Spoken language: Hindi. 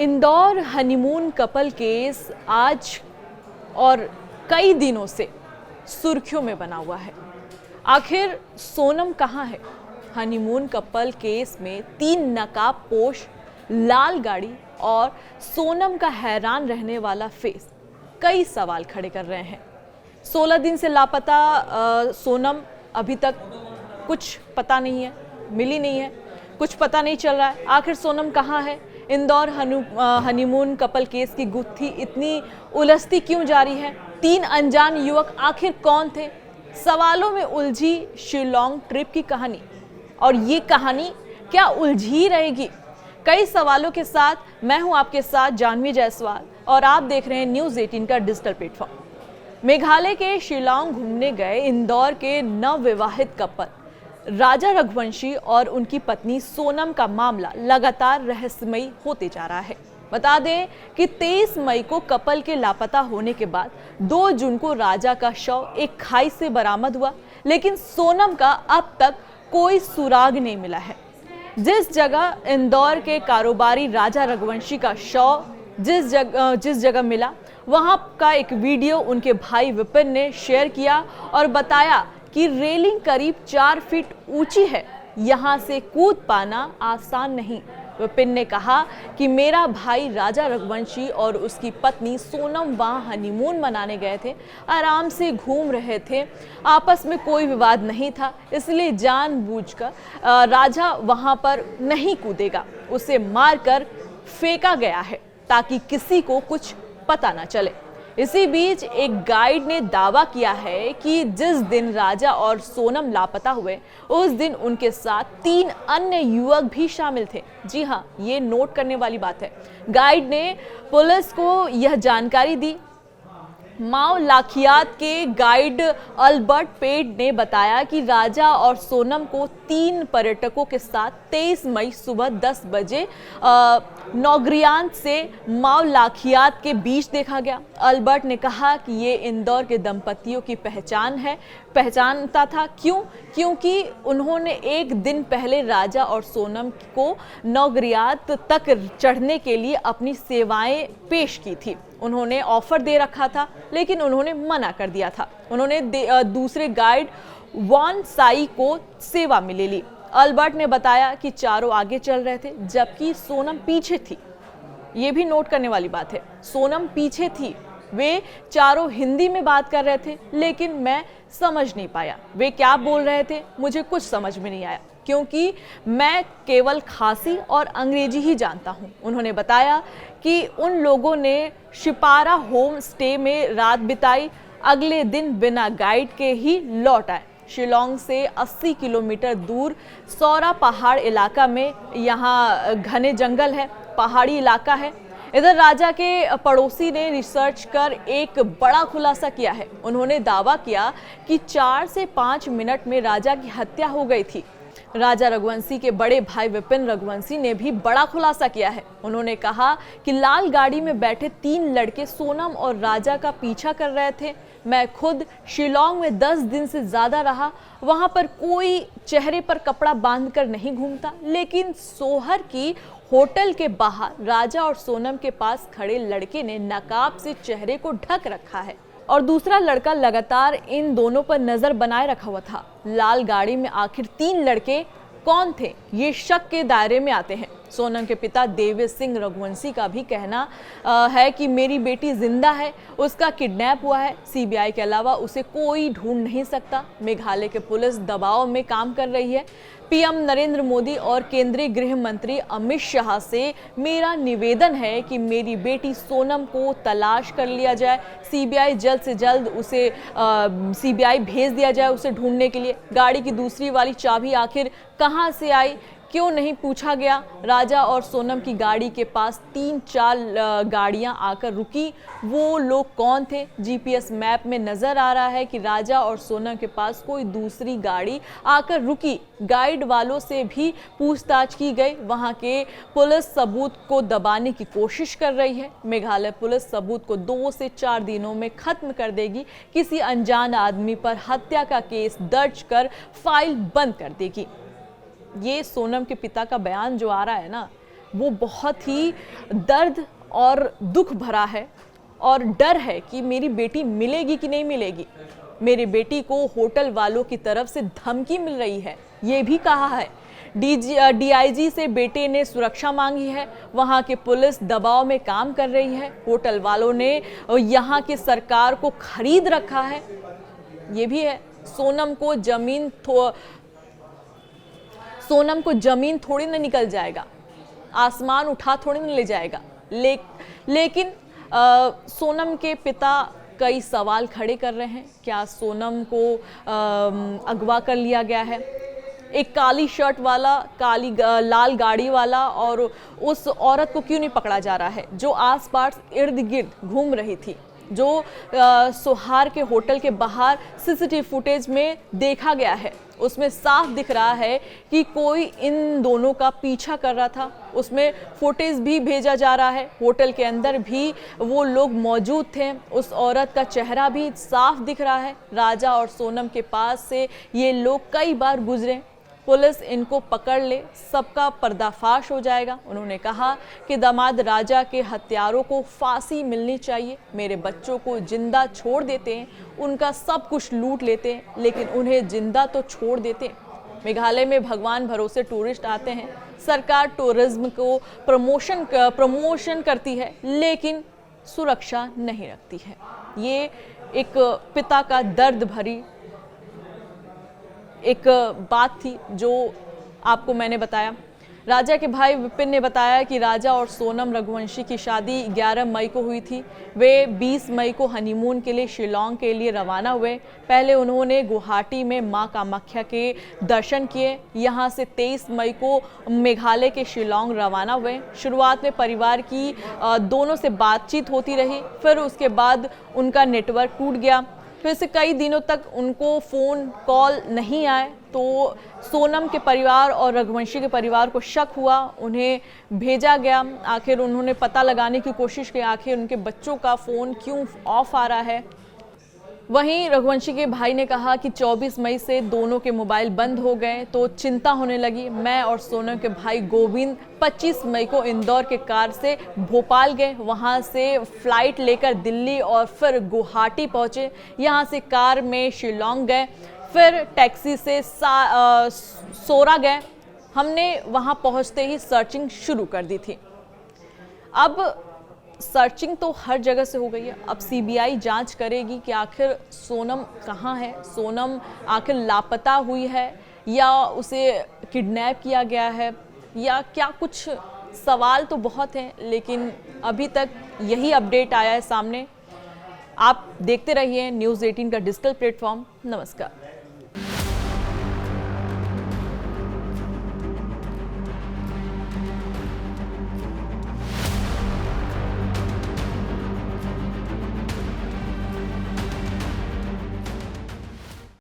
इंदौर हनीमून कपल केस आज और कई दिनों से सुर्खियों में बना हुआ है। आखिर सोनम कहाँ है? हनीमून कपल केस में 3 नकाबपोश, लाल गाड़ी और सोनम का हैरान रहने वाला फेस कई सवाल खड़े कर रहे हैं। 16 दिन से लापता सोनम अभी तक कुछ पता नहीं है, मिली नहीं है, कुछ पता नहीं चल रहा है। आखिर सोनम कहाँ है? इंदौर हनीमून कपल केस की गुत्थी इतनी उलझती क्यों जा रही है? 3 अनजान युवक आखिर कौन थे? सवालों में उलझी शिलोंग ट्रिप की कहानी, और ये कहानी क्या उलझी रहेगी? कई सवालों के साथ मैं हूं आपके साथ जानवी जायसवाल और आप देख रहे हैं न्यूज़ 18 का डिजिटल प्लेटफॉर्म। मेघालय के शिलोंग घूमने गए इंदौर के नवविवाहित कपल राजा रघुवंशी और उनकी पत्नी सोनम का मामला लगातार रहस्यमयी होते जा रहा है। बता दें कि 23 मई को कपल के लापता होने के बाद 2 जून को राजा का शव एक खाई से बरामद हुआ, लेकिन सोनम का अब तक कोई सुराग नहीं मिला है। जिस जगह इंदौर के कारोबारी राजा रघुवंशी का शव जिस जगह मिला, वहां का एक वीडियो उनके भाई विपिन ने शेयर किया और बताया कि रेलिंग करीब 4 फीट ऊंची है, यहां से कूद पाना आसान नहीं। विपिन ने कहा कि मेरा भाई राजा रघुवंशी और उसकी पत्नी सोनम वहां हनीमून मनाने गए थे, आराम से घूम रहे थे, आपस में कोई विवाद नहीं था, इसलिए जानबूझकर राजा वहां पर नहीं कूदेगा, उसे मारकर फेंका गया है ताकि किसी को कुछ पता ना चले। इसी बीच एक गाइड ने दावा किया है कि जिस दिन राजा और सोनम लापता हुए उस दिन उनके साथ 3 अन्य युवक भी शामिल थे। जी हाँ, ये नोट करने वाली बात है। गाइड ने पुलिस को यह जानकारी दी। माओ लाखियात के गाइड अल्बर्ट पेड ने बताया कि राजा और सोनम को 3 पर्यटकों के साथ 23 मई सुबह 10 बजे नौगरियान से माओ लाखियात के बीच देखा गया। अल्बर्ट ने कहा कि ये इंदौर के दंपतियों की पहचानता था। क्योंकि उन्होंने एक दिन पहले राजा और सोनम को नौगरियात तक चढ़ने के लिए अपनी सेवाएं पेश की थी। उन्होंने ऑफर दे रखा था, लेकिन उन्होंने मना कर दिया था। उन्होंने दूसरे गाइड वॉन साई को सेवा में ले ली। अल्बर्ट ने बताया कि चारों आगे चल रहे थे जबकि सोनम पीछे थी। ये भी नोट करने वाली बात है, सोनम पीछे थी। वे चारों हिंदी में बात कर रहे थे, लेकिन मैं समझ नहीं पाया वे क्या बोल रहे थे। मुझे कुछ समझ में नहीं आया क्योंकि मैं केवल खासी और अंग्रेजी ही जानता हूं। उन्होंने बताया कि उन लोगों ने शिपारा होम स्टे में रात बिताई, अगले दिन बिना गाइड के ही लौट आए। शिलोंग से 80 किलोमीटर दूर सौरा पहाड़ इलाका में यहाँ घने जंगल है, पहाड़ी इलाका है। इधर राजा के पड़ोसी ने रिसर्च कर एक बड़ा खुलासा किया है। उन्होंने दावा किया कि 4 से 5 मिनट में राजा की हत्या हो गई थी। राजा रघुवंशी के बड़े भाई विपिन रघुवंशी ने भी बड़ा खुलासा किया है। उन्होंने कहा कि लाल गाड़ी में बैठे 3 लड़के सोनम और राजा का पीछा कर रहे थे। मैं खुद शिलोंग में 10 दिन से ज्यादा रहा, वहां पर कोई चेहरे पर कपड़ा बांधकर नहीं घूमता, लेकिन सोहर की होटल के बाहर राजा और सोनम के पास खड़े लड़के ने नकाब से चेहरे को ढक रखा है और दूसरा लड़का लगातार इन दोनों पर नजर बनाए रखा हुआ था। लाल गाड़ी में आखिर 3 लड़के कौन थे, ये शक के दायरे में आते हैं। सोनम के पिता देवेश सिंह रघुवंशी का भी कहना है कि मेरी बेटी जिंदा है, उसका किडनैप हुआ है, सीबीआई के अलावा उसे कोई ढूंढ नहीं सकता। मेघालय के पुलिस दबाव में काम कर रही है। पीएम नरेंद्र मोदी और केंद्रीय गृह मंत्री अमित शाह से मेरा निवेदन है कि मेरी बेटी सोनम को तलाश कर लिया जाए, सीबीआई जल्द से जल्द उसे सीबीआई भेज दिया जाए उसे ढूंढने के लिए। गाड़ी की दूसरी वाली चाबी आखिर कहां से आई, क्यों नहीं पूछा गया? राजा और सोनम की गाड़ी के पास 3-4 गाड़ियां आकर रुकी, वो लोग कौन थे? जीपीएस मैप में नजर आ रहा है कि राजा और सोनम के पास कोई दूसरी गाड़ी आकर रुकी। गाइड वालों से भी पूछताछ की गई। वहां के पुलिस सबूत को दबाने की कोशिश कर रही है। मेघालय पुलिस सबूत को 2 से 4 दिनों में खत्म कर देगी। किसी अनजान आदमी पर हत्या का केस दर्ज कर फाइल बंद कर देगी। ये सोनम के पिता का बयान जो आ रहा है ना, वो बहुत ही दर्द और दुख भरा है और डर है कि मेरी बेटी मिलेगी कि नहीं मिलेगी। मेरी बेटी को होटल वालों की तरफ से धमकी मिल रही है, ये भी कहा है। डीआईजी से बेटे ने सुरक्षा मांगी है। वहां की पुलिस दबाव में काम कर रही है। होटल वालों ने यहां की सरकार को खरीद रखा है, ये भी है। सोनम को जमीन थोड़ी ना निकल जाएगा, आसमान उठा थोड़ी ना ले जाएगा। लेकिन सोनम के पिता कई सवाल खड़े कर रहे हैं। क्या सोनम को अगवा कर लिया गया है? एक काली शर्ट वाला, लाल गाड़ी वाला, और उस औरत को क्यों नहीं पकड़ा जा रहा है जो आसपास इर्द गिर्द घूम रही थी, जो सोहार के होटल के बाहर सीसीटीवी फुटेज में देखा गया है। उसमें साफ दिख रहा है कि कोई इन दोनों का पीछा कर रहा था। उसमें फुटेज भी भेजा जा रहा है। होटल के अंदर भी वो लोग मौजूद थे। उस औरत का चेहरा भी साफ दिख रहा है। राजा और सोनम के पास से ये लोग कई बार गुजरे। पुलिस इनको पकड़ ले, सबका पर्दाफाश हो जाएगा। उन्होंने कहा कि दामाद राजा के हत्यारों को फांसी मिलनी चाहिए। मेरे बच्चों को जिंदा छोड़ देते हैं, उनका सब कुछ लूट लेते हैं, लेकिन उन्हें जिंदा तो छोड़ देते हैं। मेघालय में भगवान भरोसे टूरिस्ट आते हैं। सरकार टूरिज्म को प्रमोशन करती है, लेकिन सुरक्षा नहीं रखती है। ये एक पिता का दर्द भरी एक बात थी जो आपको मैंने बताया। राजा के भाई विपिन ने बताया कि राजा और सोनम रघुवंशी की शादी 11 मई को हुई थी। वे 20 मई को हनीमून के लिए शिलोंग के लिए रवाना हुए। पहले उन्होंने गुवाहाटी में मां कामाख्या के दर्शन किए। यहां से 23 मई को मेघालय के शिलोंग रवाना हुए। शुरुआत में परिवार की दोनों से बातचीत होती रही, फिर उसके बाद उनका नेटवर्क टूट गया। फिर से कई दिनों तक उनको फ़ोन कॉल नहीं आए, तो सोनम के परिवार और रघुवंशी के परिवार को शक हुआ। उन्हें भेजा गया। आखिर उन्होंने पता लगाने की कोशिश की, आखिर उनके बच्चों का फ़ोन क्यों ऑफ आ रहा है। वहीं रघुवंशी के भाई ने कहा कि 24 मई से दोनों के मोबाइल बंद हो गए, तो चिंता होने लगी। मैं और सोनम के भाई गोविंद 25 मई को इंदौर के कार से भोपाल गए। वहां से फ्लाइट लेकर दिल्ली और फिर गुवाहाटी पहुंचे। यहां से कार में शिलोंग गए, फिर टैक्सी से सोरा गए। हमने वहां पहुंचते ही सर्चिंग शुरू कर दी थी। अब सर्चिंग तो हर जगह से हो गई है। अब सीबीआई जांच करेगी कि आखिर सोनम कहाँ है, सोनम आखिर लापता हुई है या उसे किडनैप किया गया है या क्या। कुछ सवाल तो बहुत हैं, लेकिन अभी तक यही अपडेट आया है सामने। आप देखते रहिए न्यूज़ 18 का डिजिटल प्लेटफॉर्म। नमस्कार।